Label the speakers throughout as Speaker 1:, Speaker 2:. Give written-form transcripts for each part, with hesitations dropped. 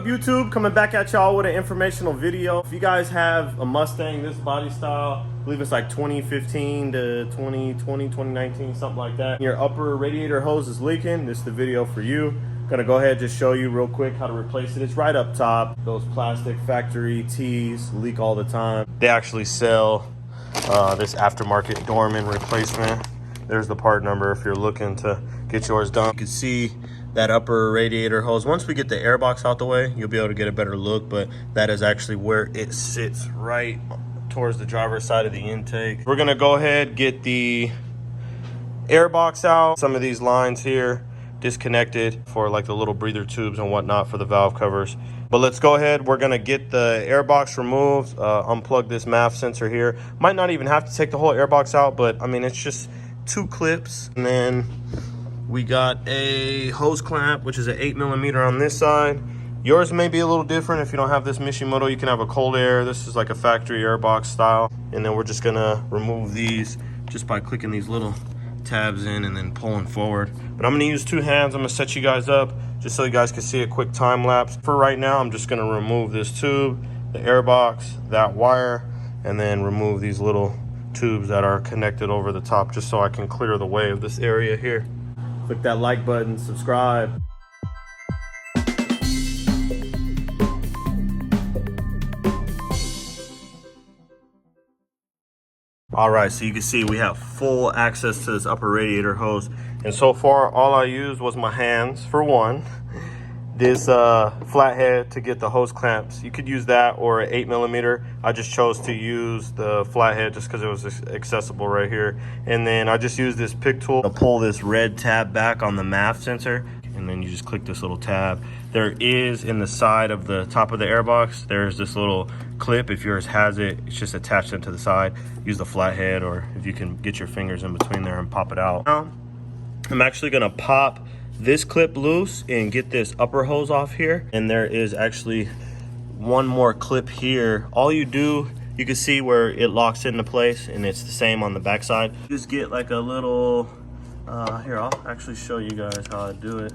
Speaker 1: up, YouTube? Coming back at y'all with an informational video. If you guys have a Mustang this body style, I believe it's like 2015 to 2020, 2019, something like that, your upper radiator hose is leaking, this is the video for you. Gonna go ahead and just show you real quick how to replace it. It's right up top. Those plastic factory tees leak all the time. They actually sell this aftermarket Dorman replacement. There's the part number if you're looking to get yours done. You can see that upper radiator hose. Once we get the air box out the way, you'll be able to get a better look, but that is actually where it sits, right towards the driver's side of the intake. We're gonna go ahead, get the air box out. Some of these lines here disconnected for like the little breather tubes and whatnot for the valve covers. But let's go ahead, we're gonna get the air box removed, unplug this MAF sensor here. Might not even have to take the whole air box out, but I mean, it's just 2 clips. And then we got a hose clamp, which is an 8mm on this side. Yours may be a little different. If you don't have this Mishimoto, you can have a cold air. This is like a factory air box style. And then we're just gonna remove these just by clicking these little tabs in and then pulling forward. But I'm gonna use 2 hands. I'm gonna set you guys up just so you guys can see a quick time lapse. For right now, I'm just gonna remove this tube, the air box, that wire, and then remove these little tubes that are connected over the top just so I can clear the way of this area here. Click that like button, subscribe. All right, so you can see we have full access to this upper radiator hose. And so far, all I used was my hands for one. This flathead to get the hose clamps. You could use that or an 8mm. I just chose to use the flathead just because it was accessible right here. And then I just used this pick tool to pull this red tab back on the MAF sensor. And then you just click this little tab. There is in the side of the top of the airbox, there's this little clip. If yours has it, it's just attached into the side. Use the flathead, or if you can get your fingers in between there and pop it out. Now, I'm actually gonna pop this clip loose and get this upper hose off here. And there is actually one more clip here. All you do, you can see where it locks into place, and it's the same on the back side. Just get like a little, here, I'll actually show you guys how I do it.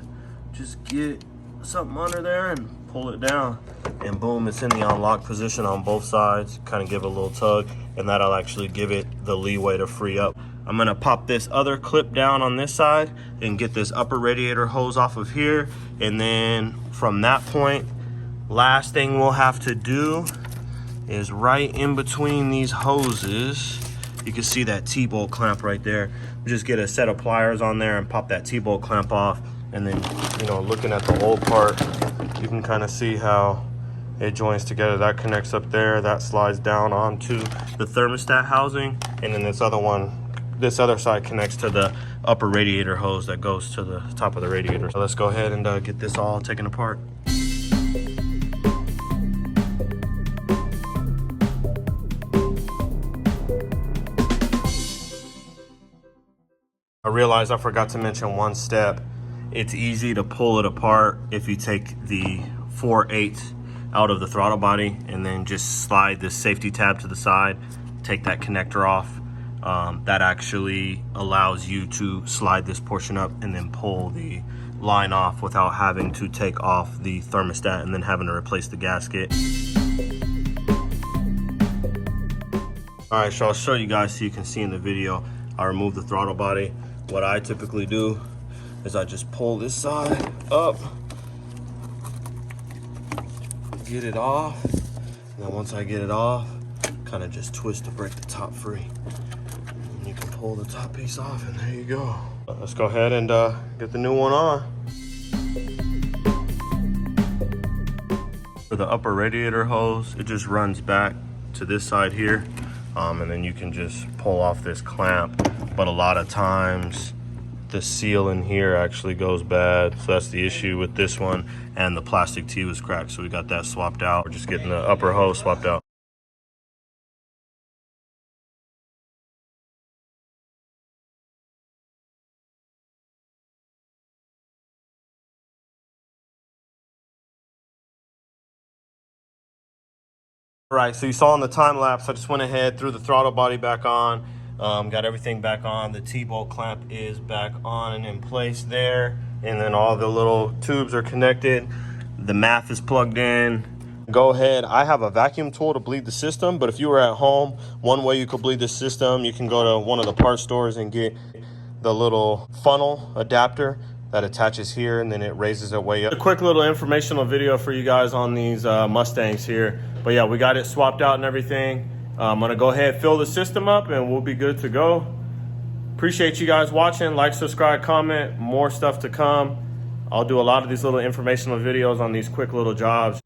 Speaker 1: Just get something under there and pull it down, and boom, it's in the unlock position on both sides. Kind of give it a little tug, and that'll actually give it the leeway to free up. I'm gonna pop this other clip down on this side and get this upper radiator hose off of here. And then from that point, last thing we'll have to do is right in between these hoses, you can see that T-bolt clamp right there. Just get a set of pliers on there and pop that T-bolt clamp off. And then, you know, looking at the old part, you can kind of see how it joins together. That connects up there, that slides down onto the thermostat housing, and then this other side connects to the upper radiator hose that goes to the top of the radiator. So let's go ahead and get this all taken apart. I realized I forgot to mention one step. It's easy to pull it apart if you take the 4/8 out of the throttle body and then just slide this safety tab to the side, take that connector off. That actually allows you to slide this portion up and then pull the line off without having to take off the thermostat and then having to replace the gasket. All right, so I'll show you guys so you can see in the video. I remove the throttle body. What I typically do is I just pull this side up, get it off, and then once I get it off, kind of just twist to break the top free. And you can pull the top piece off, and there you go. Let's go ahead and get the new one on. For the upper radiator hose, it just runs back to this side here, and then you can just pull off this clamp. But a lot of times, the seal in here actually goes bad, so that's the issue with this one. And the plastic tee was cracked, so we got that swapped out. We're just getting the upper hose swapped out. All right, so you saw in the time lapse, I just went ahead, threw the throttle body back on. Got everything back on. The T-bolt clamp is back on and in place there, and then all the little tubes are connected. The math is plugged in. Go ahead. I have a vacuum tool to bleed the system, but if you were at home, one way you could bleed the system, you can go to one of the parts stores and get the little funnel adapter that attaches here, and then it raises it way up. A quick little informational video for you guys on these Mustangs here. But yeah, we got it swapped out and everything. I'm gonna go ahead, fill the system up, and we'll be good to go. Appreciate you guys watching. Like, subscribe, comment. More stuff to come. I'll do a lot of these little informational videos on these quick little jobs.